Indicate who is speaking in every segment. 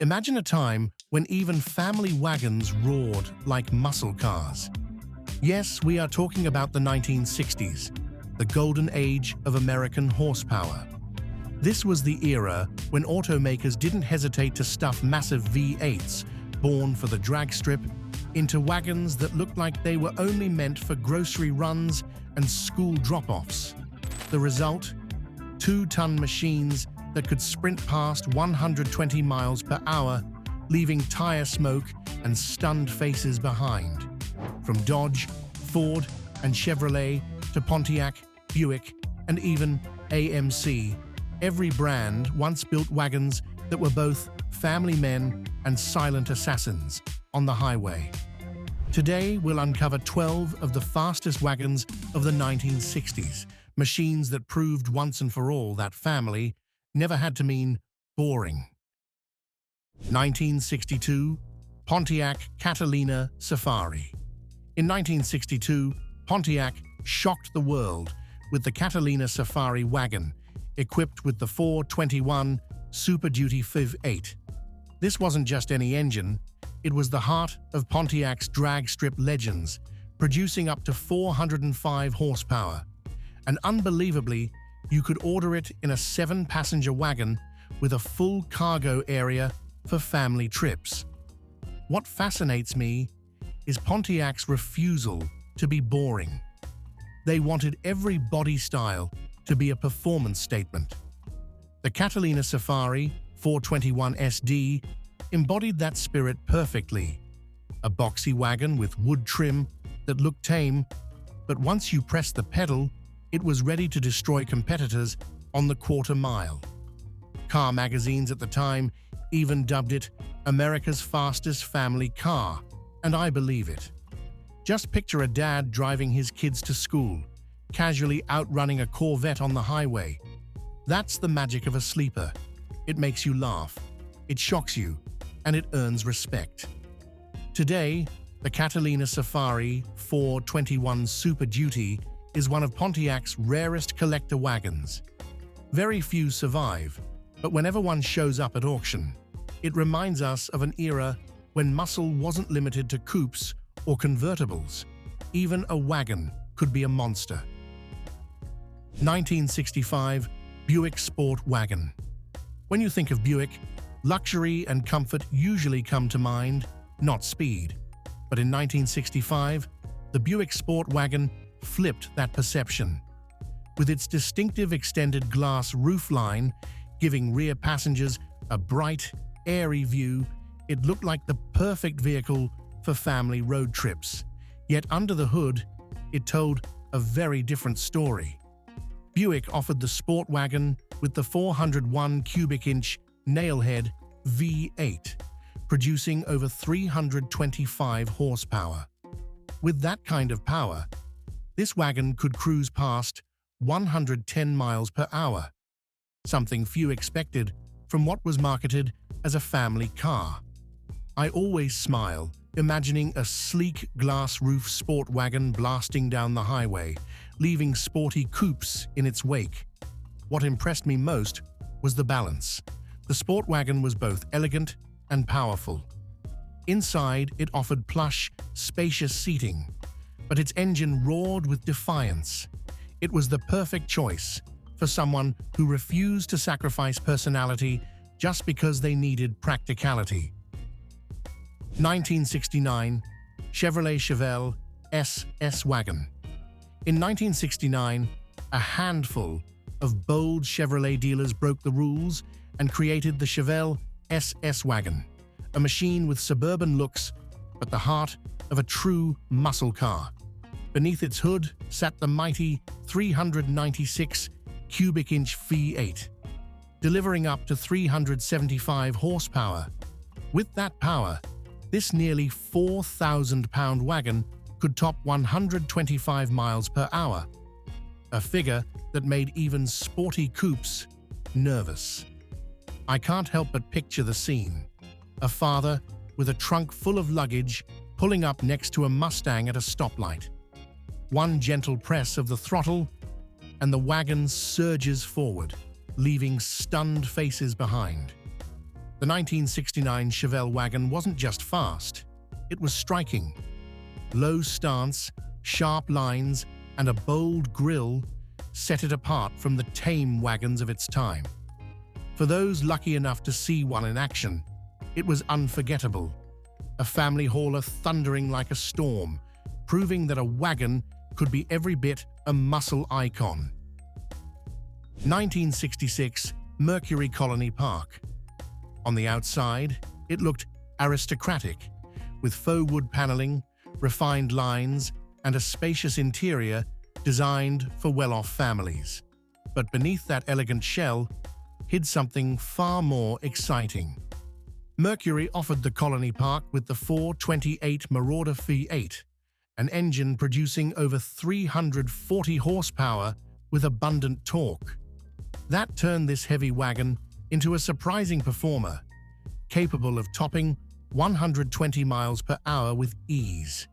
Speaker 1: Imagine a time when even family wagons roared like muscle cars. Yes, we are talking about the 1960s, the golden age of American horsepower. This was the era when automakers didn't hesitate to stuff massive V8s, born for the drag strip, into wagons that looked like they were only meant for grocery runs and school drop-offs. The result? 2-ton machines that could sprint past 120 miles per hour, leaving tire smoke and stunned faces behind. From Dodge, Ford, and Chevrolet to Pontiac, Buick, and even AMC, every brand once built wagons that were both family men and silent assassins on the highway. Today, we'll uncover 12 of the fastest wagons of the 1960s, machines that proved once and for all that family never had to mean boring. 1962, Pontiac Catalina Safari. In 1962, Pontiac shocked the world with the Catalina Safari wagon, equipped with the 421 Super Duty V8. This wasn't just any engine, it was the heart of Pontiac's drag strip legends, producing up to 405 horsepower. And unbelievably, you could order it in a 7-passenger wagon with a full cargo area for family trips. What fascinates me is Pontiac's refusal to be boring. They wanted every body style to be a performance statement. The Catalina Safari 421 SD embodied that spirit perfectly. A boxy wagon with wood trim that looked tame, but once you pressed the pedal, it was ready to destroy competitors on the quarter mile. Car magazines at the time even dubbed it America's fastest family car, and I believe it. Just picture a dad driving his kids to school, casually outrunning a Corvette on the highway. That's the magic of a sleeper. It makes you laugh, it shocks you, and it earns respect. Today, the Catalina Safari 421 Super Duty is one of Pontiac's rarest collector wagons. Very few survive, but whenever one shows up at auction, it reminds us of an era when muscle wasn't limited to coupes or convertibles. Even a wagon could be a monster. 1965 Buick Sport Wagon. When you think of Buick, luxury and comfort usually come to mind, not speed. But in 1965, the Buick Sport Wagon flipped that perception. With its distinctive extended glass roofline, giving rear passengers a bright, airy view, it looked like the perfect vehicle for family road trips. Yet under the hood, it told a very different story. Buick offered the sport wagon with the 401 cubic inch nailhead V8, producing over 325 horsepower. With that kind of power, this wagon could cruise past 110 miles per hour, something few expected from what was marketed as a family car. I always smile imagining a sleek glass roof sport wagon blasting down the highway, leaving sporty coupes in its wake. What impressed me most was the balance. The sport wagon was both elegant and powerful. Inside, it offered plush, spacious seating, but its engine roared with defiance. It was the perfect choice for someone who refused to sacrifice personality just because they needed practicality. 1969 Chevrolet Chevelle SS Wagon. In 1969, a handful of bold Chevrolet dealers broke the rules and created the Chevelle SS Wagon, a machine with suburban looks but the heart of a true muscle car. Beneath its hood sat the mighty 396 cubic inch V8, delivering up to 375 horsepower. With that power, this nearly 4,000-pound wagon could top 125 miles per hour, a figure that made even sporty coupes nervous. I can't help but picture the scene. A father with a trunk full of luggage pulling up next to a Mustang at a stoplight. One gentle press of the throttle, and the wagon surges forward, leaving stunned faces behind. The 1969 Chevelle wagon wasn't just fast, it was striking. Low stance, sharp lines, and a bold grille set it apart from the tame wagons of its time. For those lucky enough to see one in action, it was unforgettable. A family hauler thundering like a storm, proving that a wagon could be every bit a muscle icon. 1966 Mercury Colony Park. On the outside, it looked aristocratic, with faux wood paneling, refined lines, and a spacious interior designed for well-off families. But beneath that elegant shell hid something far more exciting. Mercury offered the Colony Park with the 428 Marauder V8, an engine producing over 340 horsepower with abundant torque. That turned this heavy wagon into a surprising performer, capable of topping 120 miles per hour with ease.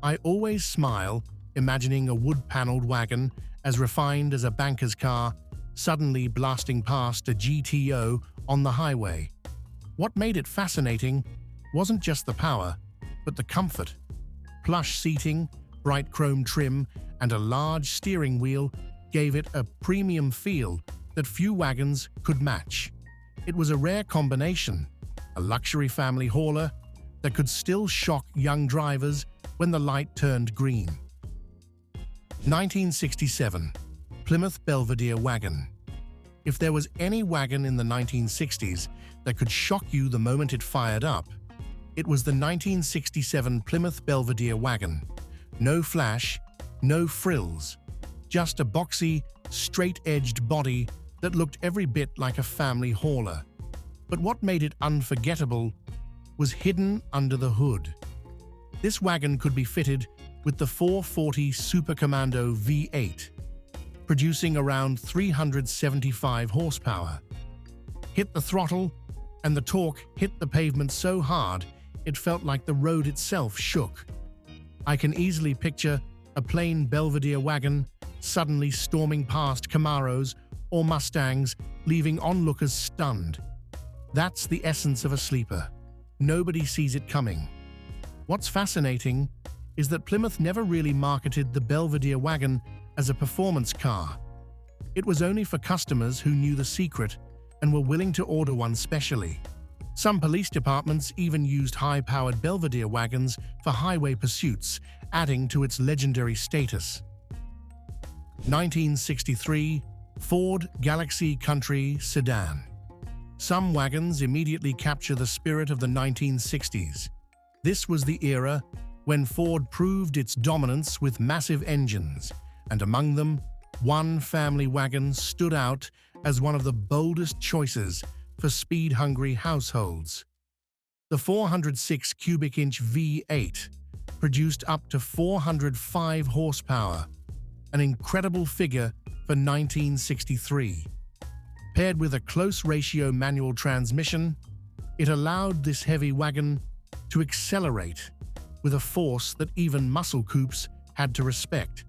Speaker 1: I always smile imagining a wood-paneled wagon as refined as a banker's car suddenly blasting past a GTO on the highway. What made it fascinating wasn't just the power, but the comfort. Plush seating, bright chrome trim, and a large steering wheel gave it a premium feel that few wagons could match. It was a rare combination, a luxury family hauler that could still shock young drivers when the light turned green. 1967 Plymouth Belvedere Wagon. If there was any wagon in the 1960s that could shock you the moment it fired up, it was the 1967 Plymouth Belvedere Wagon. No flash, no frills, just a boxy, straight-edged body that looked every bit like a family hauler. But what made it unforgettable was hidden under the hood. This wagon could be fitted with the 440 Super Commando V8, producing around 375 horsepower. Hit the throttle, and the torque hit the pavement so hard it felt like the road itself shook. I can easily picture a plain Belvedere wagon suddenly storming past Camaros or Mustangs, leaving onlookers stunned. That's the essence of a sleeper. Nobody sees it coming. What's fascinating is that Plymouth never really marketed the Belvedere wagon as a performance car. It was only for customers who knew the secret and were willing to order one specially. Some police departments even used high-powered Belvedere wagons for highway pursuits, adding to its legendary status. 1963 Ford Galaxie Country Sedan. Some wagons immediately capture the spirit of the 1960s. This was the era when Ford proved its dominance with massive engines, and among them, one family wagon stood out as one of the boldest choices for speed-hungry households. The 406 cubic inch V8 produced up to 405 horsepower, an incredible figure for 1963. Paired with a close-ratio manual transmission, it allowed this heavy wagon to accelerate with a force that even muscle coupes had to respect.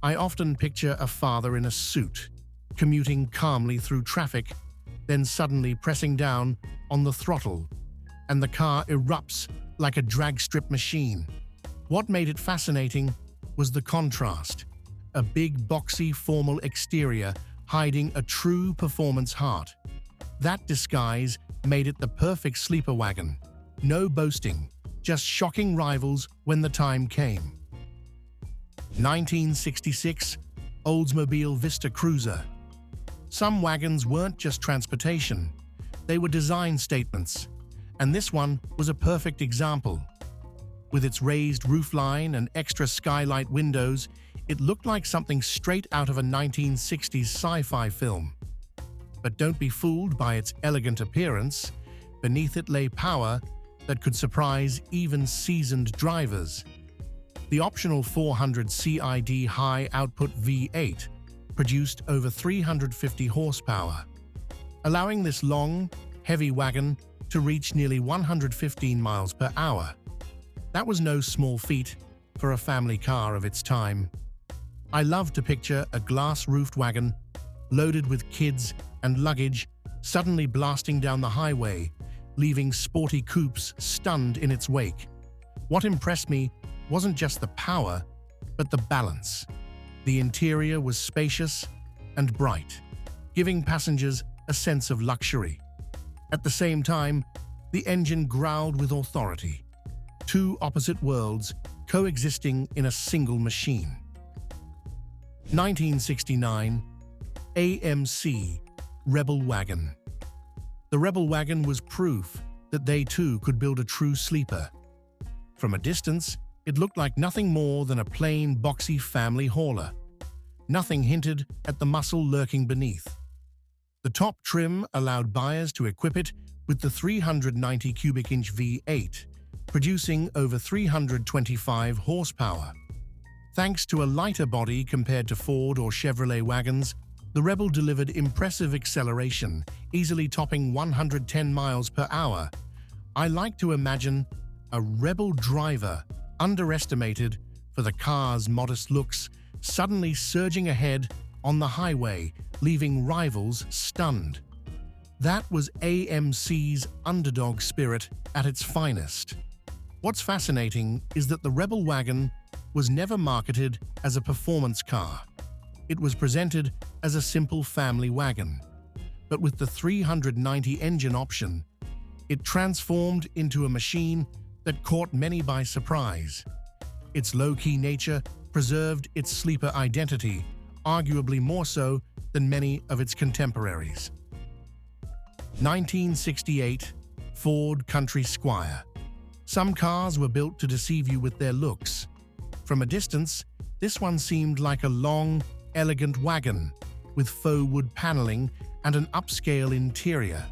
Speaker 1: I often picture a father in a suit, commuting calmly through traffic, then suddenly pressing down on the throttle, and the car erupts like a drag strip machine. What made it fascinating was the contrast, a big, boxy, formal exterior hiding a true performance heart. That disguise made it the perfect sleeper wagon. No boasting, just shocking rivals when the time came. 1966 Oldsmobile Vista Cruiser. Some wagons weren't just transportation, they were design statements, and this one was a perfect example. With its raised roofline and extra skylight windows, it looked like something straight out of a 1960s sci-fi film. But don't be fooled by its elegant appearance. Beneath it lay power that could surprise even seasoned drivers. The optional 400 CID high-output V8 produced over 350 horsepower, allowing this long, heavy wagon to reach nearly 115 miles per hour. That was no small feat for a family car of its time. I love to picture a glass-roofed wagon loaded with kids and luggage suddenly blasting down the highway, leaving sporty coupes stunned in its wake. What impressed me wasn't just the power, but the balance. The interior was spacious and bright, giving passengers a sense of luxury. At the same time, the engine growled with authority. Two opposite worlds coexisting in a single machine. 1969 AMC Rebel Wagon. The Rebel Wagon was proof that they too could build a true sleeper. From a distance, it looked like nothing more than a plain, boxy family hauler. Nothing hinted at the muscle lurking beneath. The top trim allowed buyers to equip it with the 390 cubic inch V8, producing over 325 horsepower. Thanks to a lighter body compared to Ford or Chevrolet wagons, the Rebel delivered impressive acceleration, easily topping 110 miles per hour. I like to imagine a Rebel driver, underestimated for the car's modest looks, suddenly surging ahead on the highway, leaving rivals stunned. That was AMC's underdog spirit at its finest. What's fascinating is that the Rebel Wagon was never marketed as a performance car. It was presented as a simple family wagon. But with the 390 engine option, it transformed into a machine that caught many by surprise. Its low-key nature preserved its sleeper identity, arguably more so than many of its contemporaries. 1968 Ford Country Squire. Some cars were built to deceive you with their looks. From a distance, this one seemed like a long, elegant wagon with faux wood paneling and an upscale interior,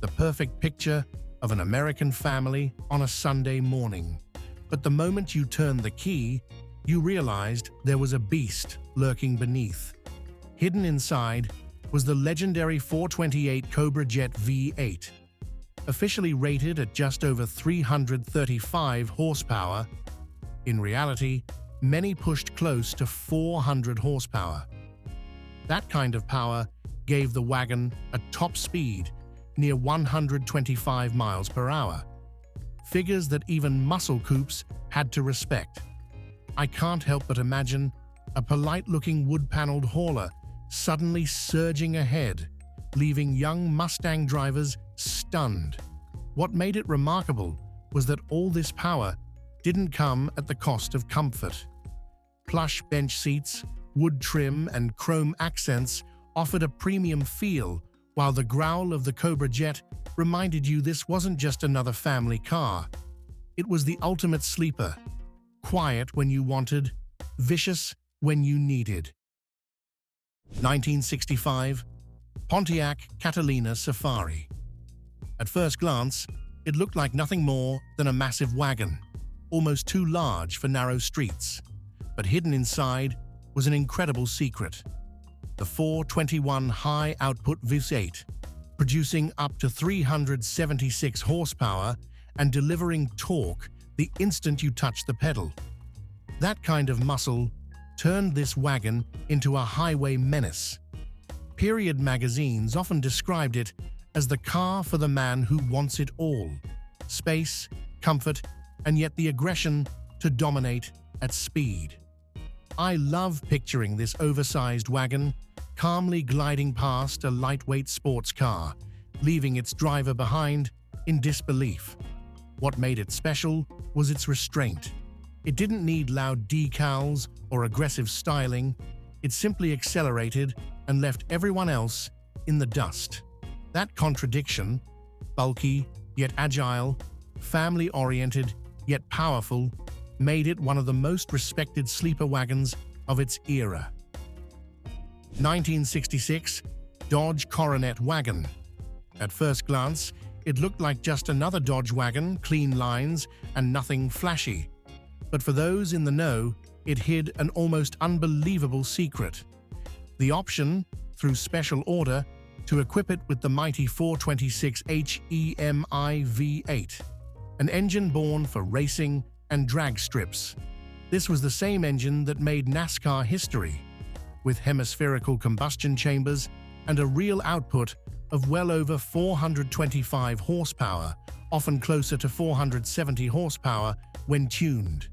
Speaker 1: the perfect picture of an American family on a Sunday morning. But the moment you turned the key, you realized there was a beast lurking beneath. Hidden inside was the legendary 428 Cobra Jet V8. Officially rated at just over 335 horsepower, in reality, many pushed close to 400 horsepower. That kind of power gave the wagon a top speed near 125 miles per hour. Figures that even muscle coupes had to respect. I can't help but imagine a polite-looking wood-paneled hauler suddenly surging ahead, leaving young Mustang drivers stunned. What made it remarkable was that all this power didn't come at the cost of comfort. Plush bench seats, wood trim, and chrome accents offered a premium feel, while the growl of the Cobra Jet reminded you this wasn't just another family car. It was the ultimate sleeper, quiet when you wanted, vicious when you needed. 1965 Pontiac Catalina Safari. At first glance, it looked like nothing more than a massive wagon, almost too large for narrow streets. But hidden inside was an incredible secret. The 421 high-output V8, producing up to 376 horsepower and delivering torque the instant you touch the pedal. That kind of muscle turned this wagon into a highway menace. Period magazines often described it as the car for the man who wants it all: space, comfort, and yet the aggression to dominate at speed. I love picturing this oversized wagon calmly gliding past a lightweight sports car, leaving its driver behind in disbelief. What made it special was its restraint. It didn't need loud decals or aggressive styling. It simply accelerated and left everyone else in the dust. That contradiction, bulky yet agile, family-oriented yet powerful, made it one of the most respected sleeper wagons of its era. 1966 Dodge Coronet Wagon. At first glance, it looked like just another Dodge wagon, clean lines, and nothing flashy. But for those in the know, it hid an almost unbelievable secret. The option, through special order, to equip it with the mighty 426 HEMI V8, an engine born for racing and drag strips. This was the same engine that made NASCAR history, with hemispherical combustion chambers and a real output of well over 425 horsepower, often closer to 470 horsepower when tuned.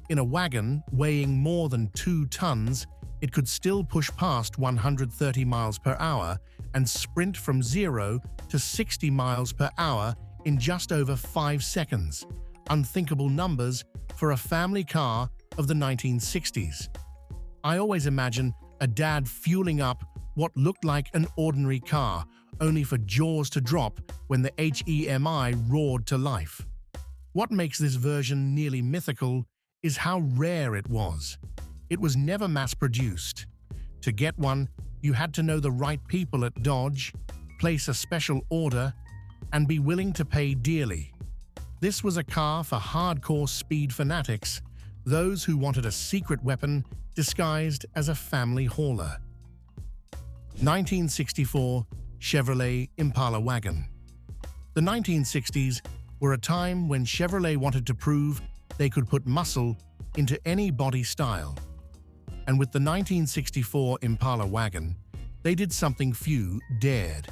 Speaker 1: In a wagon weighing more than 2 tons, it could still push past 130 miles per hour and sprint from 0 to 60 miles per hour in just over 5 seconds. Unthinkable numbers for a family car of the 1960s. I always imagine a dad fueling up what looked like an ordinary car, only for jaws to drop when the HEMI roared to life. What makes this version nearly mythical is how rare it was. It was never mass-produced. To get one, you had to know the right people at Dodge, place a special order, and be willing to pay dearly. This was a car for hardcore speed fanatics, those who wanted a secret weapon disguised as a family hauler. 1964 Chevrolet Impala Wagon. The 1960s were a time when Chevrolet wanted to prove they could put muscle into any body style. And with the 1964 Impala wagon, they did something few dared,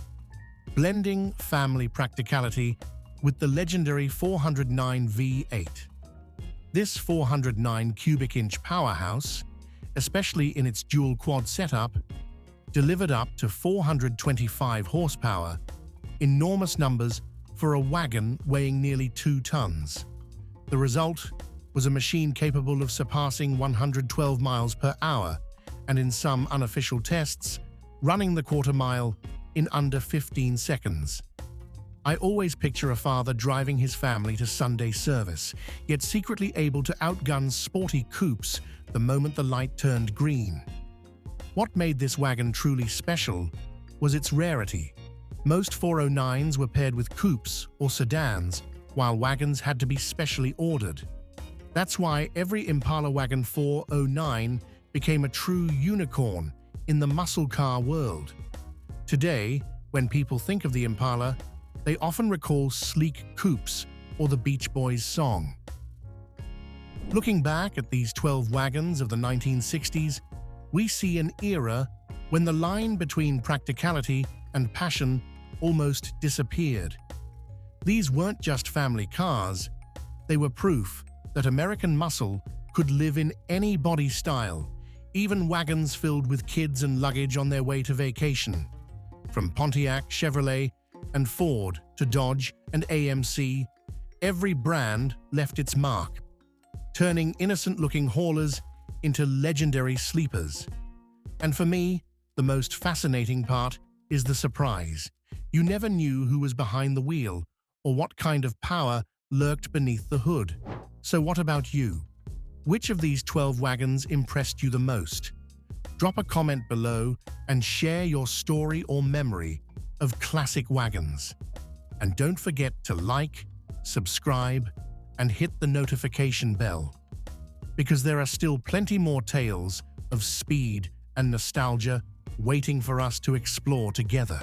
Speaker 1: blending family practicality with the legendary 409 V8. This 409 cubic inch powerhouse, especially in its dual quad setup, delivered up to 425 horsepower, enormous numbers for a wagon weighing nearly 2 tons. The result was a machine capable of surpassing 112 miles per hour and, in some unofficial tests, running the quarter mile in under 15 seconds. I always picture a father driving his family to Sunday service, yet secretly able to outgun sporty coupes the moment the light turned green. What made this wagon truly special was its rarity. Most 409s were paired with coupes or sedans, while wagons had to be specially ordered. That's why every Impala Wagon 409 became a true unicorn in the muscle car world. Today, when people think of the Impala, they often recall sleek coupes or the Beach Boys song. Looking back at these 12 wagons of the 1960s, we see an era when the line between practicality and passion almost disappeared. These weren't just family cars, they were proof that American muscle could live in any body style, even wagons filled with kids and luggage on their way to vacation. From Pontiac, Chevrolet, and Ford to Dodge and AMC, every brand left its mark, turning innocent-looking haulers into legendary sleepers. And for me, the most fascinating part is the surprise. You never knew who was behind the wheel or what kind of power lurked beneath the hood. So what about you? Which of these 12 wagons impressed you the most? Drop a comment below and share your story or memory of classic wagons. And don't forget to like, subscribe, and hit the notification bell, because there are still plenty more tales of speed and nostalgia waiting for us to explore together.